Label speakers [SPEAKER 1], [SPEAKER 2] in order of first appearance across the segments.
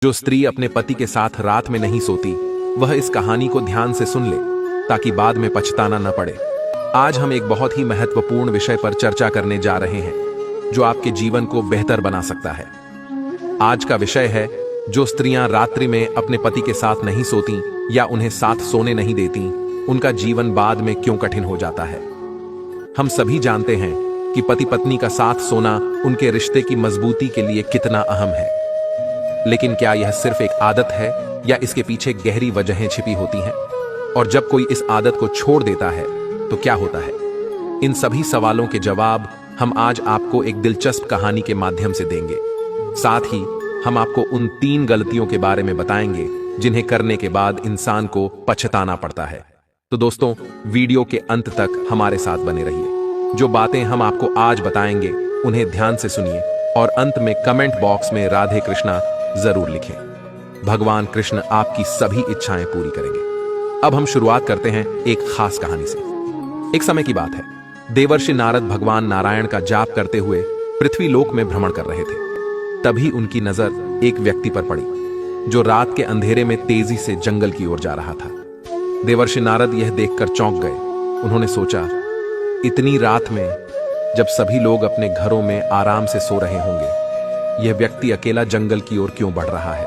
[SPEAKER 1] जो स्त्री अपने पति के साथ रात में नहीं सोती, वह इस कहानी को ध्यान से सुन ले ताकि बाद में पछताना न पड़े। आज हम एक बहुत ही महत्वपूर्ण विषय पर चर्चा करने जा रहे हैं जो आपके जीवन को बेहतर बना सकता है। आज का विषय है जो स्त्रियां रात्रि में अपने पति के साथ नहीं सोती या उन्हें साथ सोने नहीं देती, उनका जीवन बाद में क्यों कठिन हो जाता है। हम सभी जानते हैं कि पति पत्नी का साथ सोना उनके रिश्ते की मजबूती के लिए कितना अहम है, लेकिन क्या यह सिर्फ एक आदत है या इसके पीछे गहरी वजहें छिपी होती हैं? और जब कोई इस आदत को छोड़ देता है तो क्या होता है? इन सभी सवालों के जवाब हम आज आपको एक दिलचस्प कहानी के माध्यम से देंगे। साथ ही हम आपको उन 3 गलतियों के बारे में बताएंगे जिन्हें करने के बाद इंसान को पछताना पड़ता है। तो दोस्तों, वीडियो के अंत तक हमारे साथ बने रहिए। जो बातें हम आपको आज बताएंगे उन्हें ध्यान से सुनिए और अंत में कमेंट बॉक्स में राधे कृष्णा जरूर लिखें। भगवान कृष्ण आपकी सभी इच्छाएं पूरी करेंगे। अब हम शुरुआत करते हैं एक खास कहानी से। एक समय की बात है, देवर्षि नारद भगवान नारायण का जाप करते हुए पृथ्वी लोक में भ्रमण कर रहे थे। तभी उनकी नजर एक व्यक्ति पर पड़ी जो रात के अंधेरे में तेजी से जंगल की ओर जा रहा था। देवर्षि नारद यह देखकर चौंक गए। उन्होंने सोचा, इतनी रात में जब सभी लोग अपने घरों में आराम से सो रहे होंगे, यह व्यक्ति अकेला जंगल की ओर क्यों बढ़ रहा है?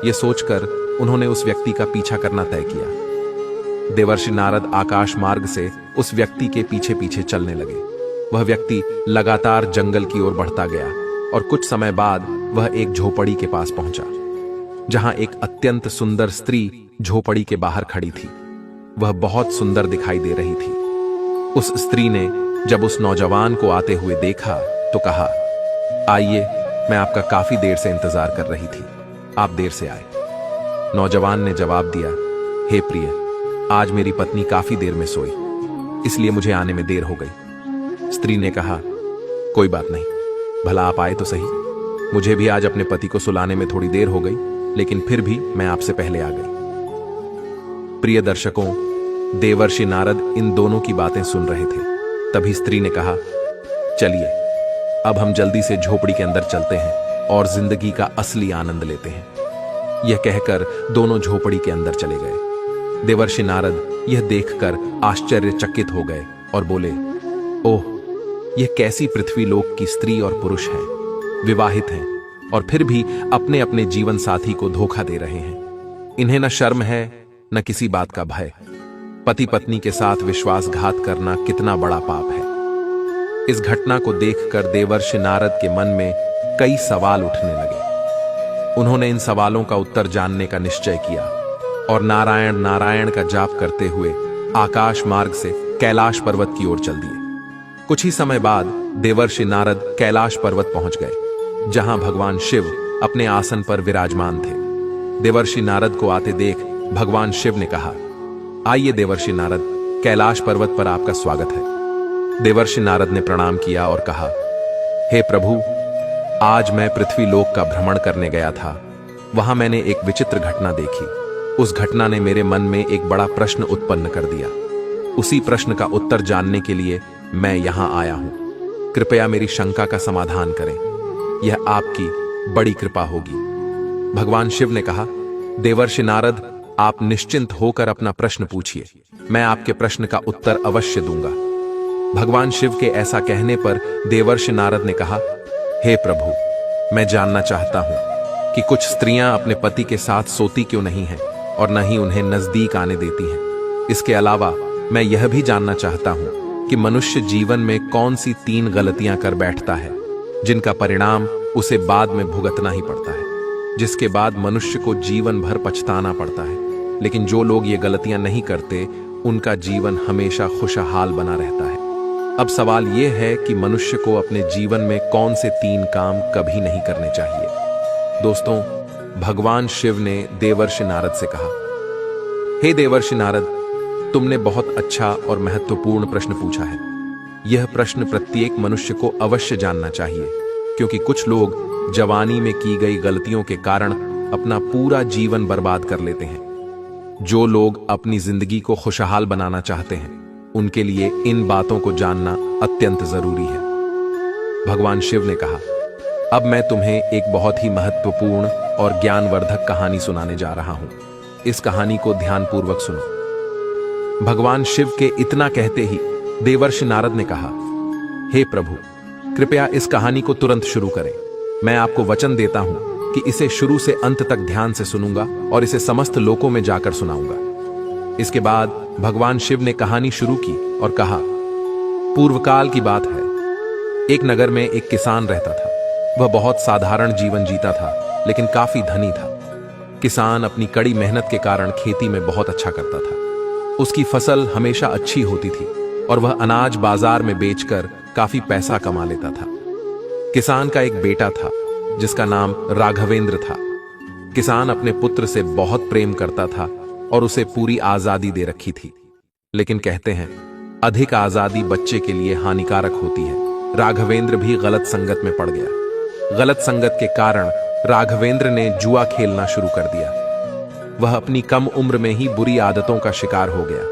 [SPEAKER 1] यह सोचकर उन्होंने उस व्यक्ति का पीछा करना तय किया। देवर्षि नारद आकाश मार्ग से उस व्यक्ति के पीछे पीछे चलने लगे। वह व्यक्ति लगातार जंगल की ओर बढ़ता गया और कुछ समय बाद वह एक झोपड़ी के पास पहुंचा, जहां एक अत्यंत सुंदर स्त्री झोपड़ी के बाहर खड़ी थी। वह बहुत सुंदर दिखाई दे रही थी। उस स्त्री ने जब उस नौजवान को आते हुए देखा तो कहा, आइए, मैं आपका काफी देर से इंतजार कर रही थी, आप देर से आए। नौजवान ने जवाब दिया, हे प्रिय, आज मेरी पत्नी काफी देर में सोई, इसलिए मुझे आने में देर हो गई। स्त्री ने कहा, कोई बात नहीं, भला आप आए तो सही। मुझे भी आज अपने पति को सुलाने में थोड़ी देर हो गई, लेकिन फिर भी मैं आपसे पहले आ गई। प्रिय दर्शकों, देवर्षि नारद इन दोनों की बातें सुन रहे थे। तभी स्त्री ने कहा, चलिए अब हम जल्दी से झोपड़ी के अंदर चलते हैं और जिंदगी का असली आनंद लेते हैं। यह कहकर दोनों झोपड़ी के अंदर चले गए। देवर्षि नारद यह देखकर आश्चर्यचकित हो गए और बोले, ओह, यह कैसी पृथ्वी लोक की स्त्री और पुरुष हैं, विवाहित हैं और फिर भी अपने अपने जीवन साथी को धोखा दे रहे हैं। इन्हें न शर्म है न किसी बात का भय। पति पत्नी के साथ विश्वासघात करना कितना बड़ा पाप है। इस घटना को देखकर देवर्षि नारद के मन में कई सवाल उठने लगे। उन्होंने इन सवालों का उत्तर जानने का निश्चय किया और नारायण नारायण का जाप करते हुए आकाश मार्ग से कैलाश पर्वत की ओर चल दिए। कुछ ही समय बाद देवर्षि नारद कैलाश पर्वत पहुंच गए, जहां भगवान शिव अपने आसन पर विराजमान थे। देवर्षि नारद को आते देख भगवान शिव ने कहा, आइए देवर्षि नारद, कैलाश पर्वत पर आपका स्वागत है। देवर्षि नारद ने प्रणाम किया और कहा, हे प्रभु, आज मैं पृथ्वी लोक का भ्रमण करने गया था। वहां मैंने एक विचित्र घटना देखी। उस घटना ने मेरे मन में एक बड़ा प्रश्न उत्पन्न कर दिया। उसी प्रश्न का उत्तर जानने के लिए मैं यहां आया हूं। कृपया मेरी शंका का समाधान करें, यह आपकी बड़ी कृपा होगी। भगवान शिव ने कहा, देवर्षि नारद, आप निश्चिंत होकर अपना प्रश्न पूछिए, मैं आपके प्रश्न का उत्तर अवश्य दूंगा। भगवान शिव के ऐसा कहने पर देवर्षि नारद ने कहा, हे प्रभु, मैं जानना चाहता हूं कि कुछ स्त्रियां अपने पति के साथ सोती क्यों नहीं हैं और न ही उन्हें नजदीक आने देती हैं। इसके अलावा मैं यह भी जानना चाहता हूं कि मनुष्य जीवन में कौन सी 3 गलतियां कर बैठता है जिनका परिणाम उसे बाद में भुगतना ही पड़ता है, जिसके बाद मनुष्य को जीवन भर पछताना पड़ता है। लेकिन जो लोग ये गलतियां नहीं करते, उनका जीवन हमेशा खुशहाल बना रहता है। अब सवाल यह है कि मनुष्य को अपने जीवन में कौन से 3 काम कभी नहीं करने चाहिए। दोस्तों, भगवान शिव ने देवर्षि नारद से कहा, हे देवर्षि नारद, तुमने बहुत अच्छा और महत्वपूर्ण प्रश्न पूछा है। यह प्रश्न प्रत्येक मनुष्य को अवश्य जानना चाहिए, क्योंकि कुछ लोग जवानी में की गई गलतियों के कारण अपना पूरा जीवन बर्बाद कर लेते हैं। जो लोग अपनी जिंदगी को खुशहाल बनाना चाहते हैं, उनके लिए इन बातों को जानना अत्यंत जरूरी है। भगवान शिव ने कहा, अब मैं तुम्हें एक बहुत ही महत्वपूर्ण और ज्ञानवर्धक कहानी सुनाने जा रहा हूं। इस कहानी को ध्यानपूर्वक सुनो। भगवान शिव के इतना कहते ही देवर्षि नारद ने कहा, हे प्रभु, कृपया इस कहानी को तुरंत शुरू करें। मैं आपको वचन देता हूं कि इसे शुरू से अंत तक ध्यान से सुनूंगा और इसे समस्त लोकों में जाकर सुनाऊंगा। इसके बाद भगवान शिव ने कहानी शुरू की और कहा, पूर्वकाल की बात है। एक नगर में एक किसान रहता था। वह बहुत साधारण जीवन जीता था, लेकिन काफी धनी था। किसान अपनी कड़ी मेहनत के कारण खेती में बहुत अच्छा करता था। उसकी फसल हमेशा अच्छी होती थी और वह अनाज बाजार में बेचकर काफी पैसा कमा लेता था। किसान का एक बेटा था जिसका नाम राघवेंद्र था। किसान अपने पुत्र से बहुत प्रेम करता था और उसे पूरी आजादी दे रखी थी। लेकिन कहते हैं, अधिक आजादी बच्चे के लिए हानिकारक होती है। राघवेंद्र भी गलत संगत में पड़ गया। गलत संगत के कारण राघवेंद्र ने जुआ खेलना शुरू कर दिया। वह अपनी कम उम्र में ही बुरी आदतों का शिकार हो गया।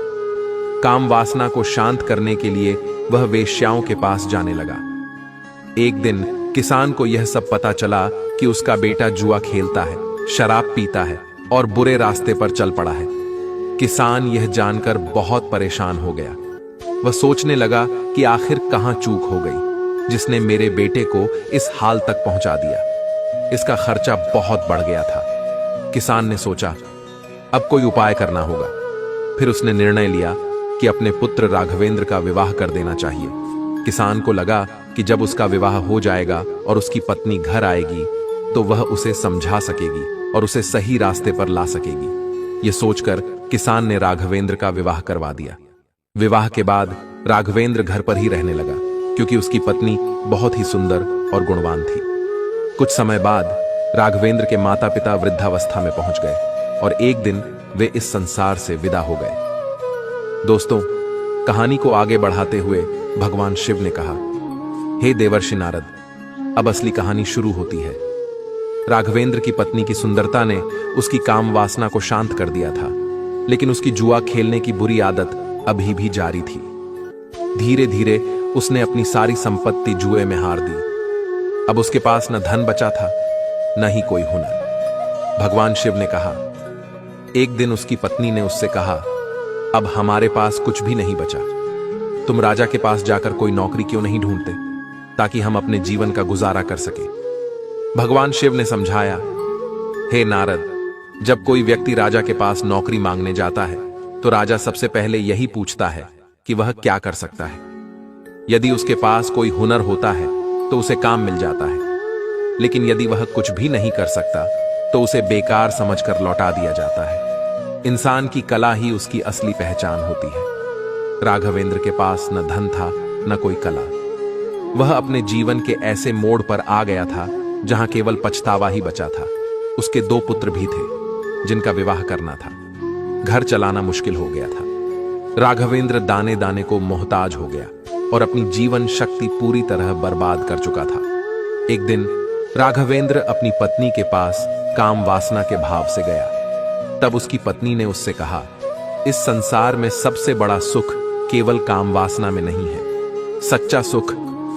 [SPEAKER 1] काम वासना को शांत करने के लिए वह वेश्याओं के पास जाने लगा। एक दिन किसान को यह सब पता चला कि उसका बेटा जुआ खेलता है, शराब पीता है और बुरे रास्ते पर चल पड़ा है। किसान यह जानकर बहुत परेशान हो गया। वह सोचने लगा कि आखिर कहां चूक हो गई जिसने मेरे बेटे को इस हाल तक पहुंचा दिया। इसका खर्चा बहुत बढ़ गया था। किसान ने सोचा, अब कोई उपाय करना होगा। फिर उसने निर्णय लिया कि अपने पुत्र राघवेंद्र का विवाह कर देना चाहिए। किसान को लगा कि जब उसका विवाह हो जाएगा और उसकी पत्नी घर आएगी तो वह उसे समझा सकेगी और उसे सही रास्ते पर ला सकेगी। यह सोचकर किसान ने राघवेंद्र का विवाह करवा दिया। विवाह के बाद राघवेंद्र घर पर ही रहने लगा, क्योंकि उसकी पत्नी बहुत ही सुंदर और गुणवान थी। कुछ समय बाद राघवेंद्र के माता पिता वृद्धावस्था में पहुंच गए और एक दिन वे इस संसार से विदा हो गए। दोस्तों, कहानी को आगे बढ़ाते हुए भगवान शिव ने कहा, हे देवर्षि नारद, अब असली कहानी शुरू होती है। राघवेंद्र की पत्नी की सुंदरता ने उसकी काम वासना को शांत कर दिया था, लेकिन उसकी जुआ खेलने की बुरी आदत अभी भी जारी थी। धीरे धीरे उसने अपनी सारी संपत्ति जुए में हार दी। अब उसके पास न धन बचा था, न ही कोई हुनर। भगवान शिव ने कहा, एक दिन उसकी पत्नी ने उससे कहा, अब हमारे पास कुछ भी नहीं बचा। तुम राजा के पास जाकर कोई नौकरी क्यों नहीं ढूंढते, ताकि हम अपने जीवन का गुजारा कर सके। भगवान शिव ने समझाया, हे नारद, जब कोई व्यक्ति राजा के पास नौकरी मांगने जाता है तो राजा सबसे पहले यही पूछता है कि वह क्या कर सकता है। यदि उसके पास कोई हुनर होता है तो उसे काम मिल जाता है, लेकिन यदि वह कुछ भी नहीं कर सकता तो उसे बेकार समझकर लौटा दिया जाता है। इंसान की कला ही उसकी असली पहचान होती है। राघवेंद्र के पास न धन था न कोई कला। वह अपने जीवन के ऐसे मोड़ पर आ गया था जहां केवल पछतावा ही बचा था। उसके 2 पुत्र भी थे जिनका विवाह करना था। घर चलाना मुश्किल हो गया था। राघवेंद्र दाने दाने को मोहताज हो गया और अपनी जीवन शक्ति पूरी तरह बर्बाद कर चुका था। एक दिन राघवेंद्र अपनी पत्नी के पास काम वासना के भाव से गया। तब उसकी पत्नी ने उससे कहा, इस संसार में सबसे बड़ा सुख केवल काम वासना में नहीं है। सच्चा सुख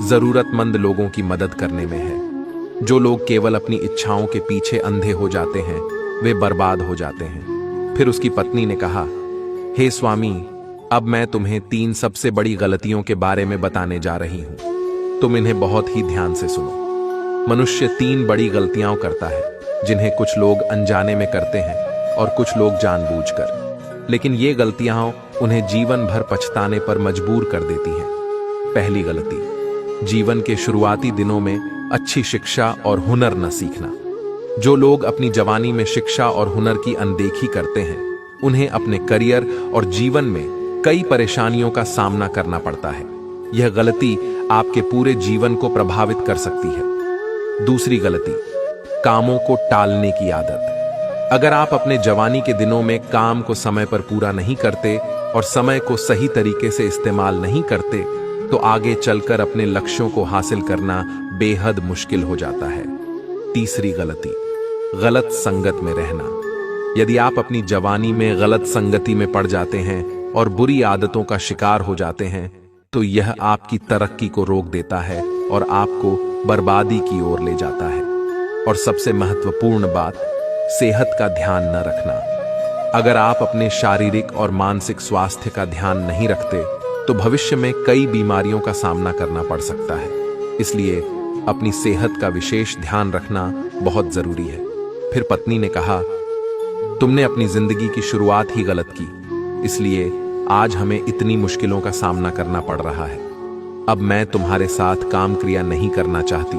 [SPEAKER 1] जरूरतमंद लोगों की मदद करने में है। जो लोग केवल अपनी इच्छाओं के पीछे अंधे हो जाते हैं, वे बर्बाद हो जाते हैं। फिर उसकी पत्नी ने कहा, हे स्वामी, अब मैं तुम्हें 3 सबसे बड़ी गलतियों के बारे में बताने जा रही हूं। तुम इन्हें बहुत ही ध्यान से सुनो। मनुष्य 3 बड़ी गलतियां करता है, जिन्हें कुछ लोग अनजाने में करते हैं और कुछ लोग जानबूझकर। लेकिन ये गलतियां उन्हें जीवन भर पछताने पर मजबूर कर देती हैं। पहली गलती, जीवन के शुरुआती दिनों में अच्छी शिक्षा और हुनर न सीखना। जो लोग अपनी जवानी में शिक्षा और हुनर की अनदेखी करते हैं, उन्हें अपने करियर और जीवन में कई परेशानियों का सामना करना पड़ता है। यह गलती आपके पूरे जीवन को प्रभावित कर सकती है। दूसरी गलती, कामों को टालने की आदत। अगर आप अपने जवानी के दिनों में काम को समय पर पूरा नहीं करते और समय को सही तरीके से इस्तेमाल नहीं करते, तो आगे चलकर अपने लक्ष्यों को हासिल करना बेहद मुश्किल हो जाता है। तीसरी गलती, गलत संगत में रहना। यदि आप अपनी जवानी में गलत संगति में पड़ जाते हैं और बुरी आदतों का शिकार हो जाते हैं, तो यह आपकी तरक्की को रोक देता है और आपको बर्बादी की ओर ले जाता है। और सबसे महत्वपूर्ण बात, सेहत का ध्यान न रखना। अगर आप अपने शारीरिक और मानसिक स्वास्थ्य का ध्यान नहीं रखते तो भविष्य में कई बीमारियों का सामना करना पड़ सकता है। इसलिए अपनी सेहत का विशेष ध्यान रखना बहुत जरूरी है। फिर पत्नी ने कहा, तुमने अपनी जिंदगी की शुरुआत ही गलत की, इसलिए आज हमें इतनी मुश्किलों का सामना करना पड़ रहा है। अब मैं तुम्हारे साथ काम क्रिया नहीं करना चाहती,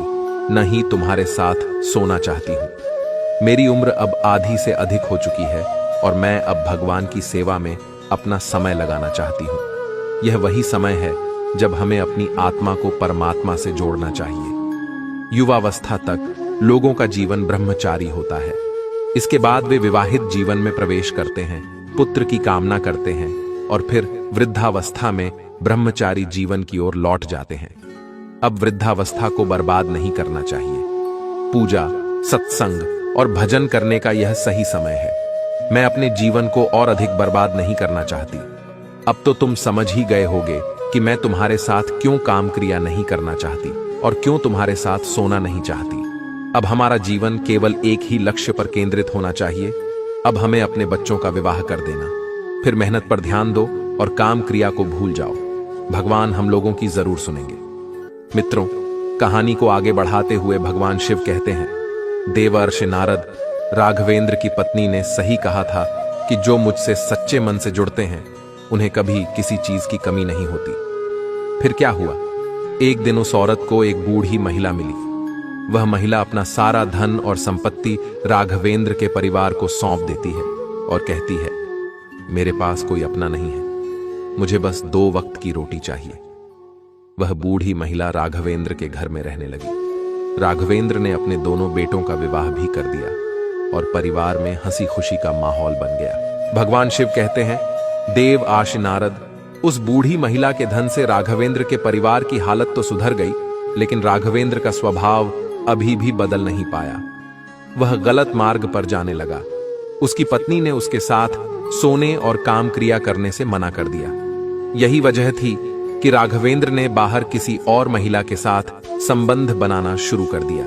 [SPEAKER 1] न ही तुम्हारे साथ सोना चाहती हूं। मेरी उम्र अब आधी से अधिक हो चुकी है और मैं अब भगवान की सेवा में अपना समय लगाना चाहती हूं। यह वही समय है जब हमें अपनी आत्मा को परमात्मा से जोड़ना चाहिए। युवावस्था तक लोगों का जीवन ब्रह्मचारी होता है। इसके बाद वे विवाहित जीवन में प्रवेश करते हैं, पुत्र की कामना करते हैं और फिर वृद्धावस्था में ब्रह्मचारी जीवन की ओर लौट जाते हैं। अब वृद्धावस्था को बर्बाद नहीं करना चाहिए। पूजा, सत्संग और भजन करने का यह सही समय है। मैं अपने जीवन को और अधिक बर्बाद नहीं करना चाहती। अब तो तुम समझ ही गए होगे कि मैं तुम्हारे साथ क्यों काम क्रिया नहीं करना चाहती और क्यों तुम्हारे साथ सोना नहीं चाहती। अब हमारा जीवन केवल एक ही लक्ष्य पर केंद्रित होना चाहिए। अब हमें अपने बच्चों का विवाह कर देना, फिर मेहनत पर ध्यान दो और काम क्रिया को भूल जाओ। भगवान हम लोगों की जरूर सुनेंगे। मित्रों, कहानी को आगे बढ़ाते हुए भगवान शिव कहते हैं, देवर्षि नारद, राघवेंद्र की पत्नी ने सही कहा था कि जो मुझसे सच्चे मन से जुड़ते हैं उन्हें कभी किसी चीज की कमी नहीं होती। फिर क्या हुआ? एक दिन उस औरत को एक बूढ़ी महिला मिली। वह महिला अपना सारा धन और संपत्ति राघवेंद्र के परिवार को सौंप देती है और कहती है, मेरे पास कोई अपना नहीं है, मुझे बस 2 वक्त की रोटी चाहिए। वह बूढ़ी महिला राघवेंद्र के घर में रहने लगी। राघवेंद्र ने अपने दोनों बेटों का विवाह भी कर दिया और परिवार में हंसी खुशी का माहौल बन गया। भगवान शिव कहते हैं, देव आशि नारद, उस बूढ़ी महिला के धन से राघवेंद्र के परिवार की हालत तो सुधर गई, लेकिन राघवेंद्र का स्वभाव अभी भी बदल नहीं पाया। वह गलत मार्ग पर जाने लगा। उसकी पत्नी ने उसके साथ सोने और काम क्रिया करने से मना कर दिया। यही वजह थी कि राघवेंद्र ने बाहर किसी और महिला के साथ संबंध बनाना शुरू कर दिया।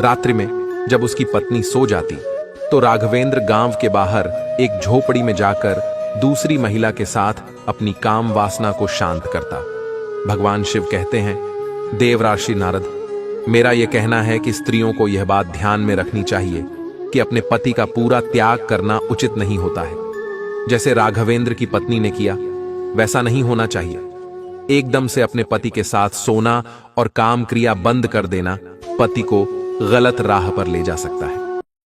[SPEAKER 1] रात्रि में जब उसकी पत्नी सो जाती तो राघवेंद्र गांव के बाहर एक झोपड़ी में जाकर दूसरी महिला के साथ अपनी काम वासना को शांत करता। भगवान शिव कहते हैं, देवराशि नारद, मेरा यह कहना है कि स्त्रियों को यह बात ध्यान में रखनी चाहिए कि अपने पति का पूरा त्याग करना उचित नहीं होता है। जैसे राघवेंद्र की पत्नी ने किया वैसा नहीं होना चाहिए। एकदम से अपने पति के साथ सोना और काम क्रिया बंद कर देना पति को गलत राह पर ले जा सकता है।